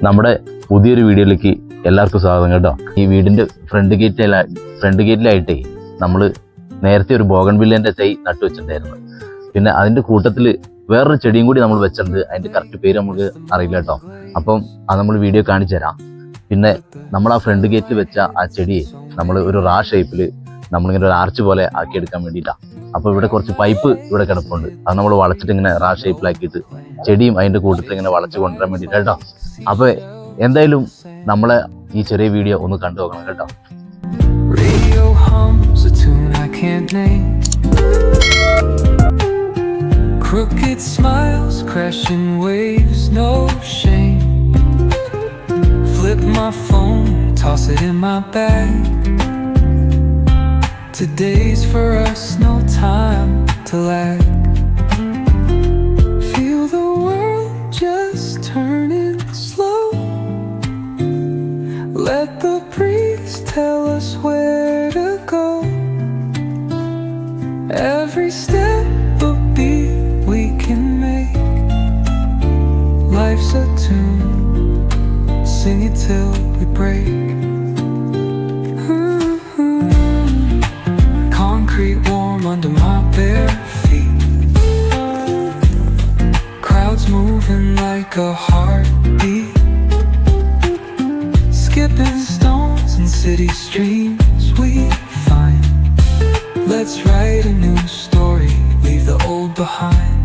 നമ്മുടെ പുതിയൊരു വീഡിയോയിലേക്ക് എല്ലാവർക്കും സ്വാഗതം കേട്ടോ. ഈ വീടിൻ്റെ ഫ്രണ്ട് ഗേറ്റിലായിട്ടേ നമ്മൾ നേരത്തെ ഒരു ബോഗൺവില്ലേൻ്റെ തൈ നട്ടു വെച്ചിട്ടുണ്ടായിരുന്നു. പിന്നെ അതിൻ്റെ കൂട്ടത്തിൽ വേറൊരു ചെടിയും കൂടി നമ്മൾ വെച്ചിട്ടുണ്ട്. അതിൻ്റെ കറക്റ്റ് പേര് നമുക്ക് അറിയില്ല കേട്ടോ. അപ്പം അത് നമ്മൾ വീഡിയോ കാണിച്ചു തരാം. പിന്നെ നമ്മൾ ആ ഫ്രണ്ട് ഗേറ്റിൽ വെച്ച ആ ചെടിയെ നമ്മൾ ഒരു ഷേപ്പിൽ നമ്മളിങ്ങനെ ഒരു ആർച്ച് പോലെ ആക്കിയെടുക്കാൻ വേണ്ടിയിട്ടാണ്. അപ്പോൾ ഇവിടെ കുറച്ച് പൈപ്പ് ഇവിടെ കിടപ്പുണ്ട്. അത് നമ്മൾ വളച്ചിട്ട് ഇങ്ങനെ ഷേപ്പിലാക്കിയിട്ട് ചെടിയും അതിൻ്റെ കൂട്ടത്തിൽ ഇങ്ങനെ വളച്ച് കൊണ്ടുവരാൻ വേണ്ടിയിട്ട് കേട്ടോ. അപ്പോൾ എന്തായാലും നമ്മളെ ഈ ചെറിയ വീഡിയോ ഒന്ന് കണ്ടു നോക്കണം കേട്ടോ. Crooked smiles, crashing waves, no shame. Flip my phone, toss it in my bag. Today's for us, no time to lag. Feel the world just turning slow. Let the breeze tell us where to go. Every step a beat we can make. Life's a tune, sing it till we break. Concrete warm under my bare feet. Crowds moving like a heartbeat. Skipping stones in city streams we find. Let's write a new story, leave the old behind.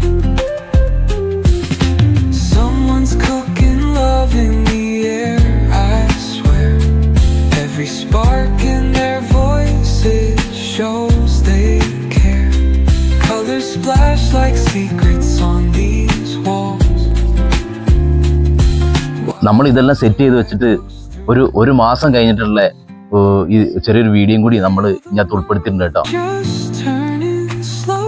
Someone's cooking love in the air, I swear. Every spark in their voices shows they care. Colors splash like secrets on these walls. നമ്മൾ ഇതെല്ലാം set ചെയ്ത് വെച്ചിട്ട് ഒരു മാസം കഴിഞ്ഞിട്ടുള്ള ഈ ചെറിയൊരു വീഡിയോയും കൂടി നമ്മൾ ഇതിനകത്ത് ഉൾപ്പെടുത്തിയിട്ടുണ്ട് കേട്ടോ. Just turning slow.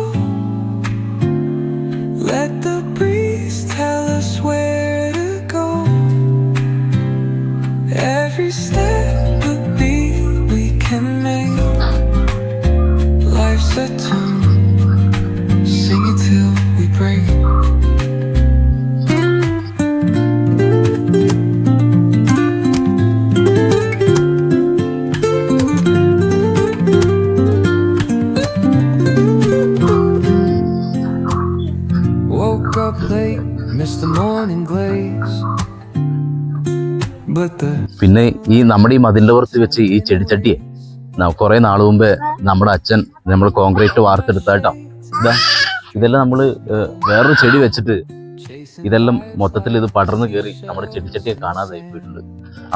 Let the breeze tell us where to go. Every step a beat we can make. Life's a tune, sing it till we break. Woke up late, missed the morning glaze. But the പിന്നെ ഈ നമ്മുടെ ഈ മതിലിൻ്റെ പുറത്ത് വെച്ച് ഈ ചെടിച്ചട്ടിയെ കുറേ നാൾ മുമ്പേ നമ്മുടെ അച്ഛൻ നമ്മൾ കോൺക്രീറ്റ് വാർത്തെടുത്ത കേട്ടോ. ഇതെല്ലാം നമ്മൾ വേറൊരു ചെടി വെച്ചിട്ട് ഇതെല്ലാം മൊത്തത്തിൽ ഇത് പടർന്ന് കയറി നമ്മുടെ ചെടിച്ചട്ടിയെ കാണാതെ പോയിട്ടുണ്ട്.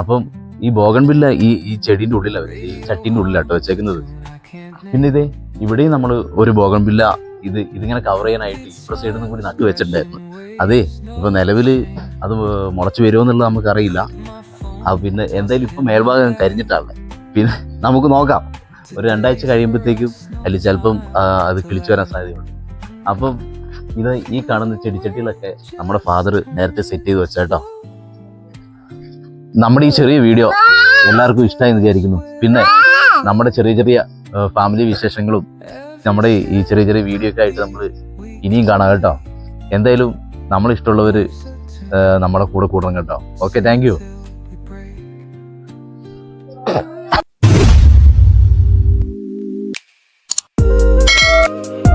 അപ്പം ഈ ബോഗൺവില്ല ഈ ചെടീൻ്റെ ഉള്ളിലാണ്, ഈ ചട്ടീൻ്റെ ഉള്ളിലാട്ടോ വെച്ചേക്കുന്നത്. പിന്നെ ഇതേ ഇവിടെയും നമ്മൾ ഒരു ബോഗൺവില്ല ഇതിങ്ങനെ കവർ ചെയ്യാനായിട്ട് ഇപ്പുറ സൈഡിൽ നിന്ന് കൂടി നട്ടു വെച്ചിട്ടുണ്ടായിരുന്നു. അതേ ഇപ്പോൾ നിലവിൽ അത് മുളച്ച് വരുമോ എന്നുള്ളത് നമുക്കറിയില്ല. പിന്നെ എന്തായാലും ഇപ്പം മേൽഭാഗം കരിഞ്ഞിട്ടാണ്. പിന്നെ നമുക്ക് നോക്കാം, ഒരു 2 ആഴ്ച കഴിയുമ്പോഴത്തേക്കും അല്ലെങ്കിൽ ചിലപ്പം അത് കിളിച്ചു വരാൻ സാധ്യതയുണ്ട്. അപ്പം ഇത് ഈ കാണുന്ന ചെടിച്ചട്ടികളൊക്കെ നമ്മുടെ ഫാദർ നേരത്തെ സെറ്റ് ചെയ്ത് വെച്ചേട്ടോ. നമ്മുടെ ഈ ചെറിയ വീഡിയോ എല്ലാവർക്കും ഇഷ്ടമായി എന്ന് വിചാരിക്കുന്നു. പിന്നെ നമ്മുടെ ചെറിയ ചെറിയ ഫാമിലി വിശേഷങ്ങളും നമ്മുടെ ഈ ചെറിയ ചെറിയ വീഡിയോ ഒക്കെ ആയിട്ട് നമ്മൾ ഇനിയും കാണാം കേട്ടോ. എന്തായാലും നമ്മളിഷ്ടമുള്ളവർ നമ്മുടെ കൂടെ കൂടണം കേട്ടോ. Okay, thank you.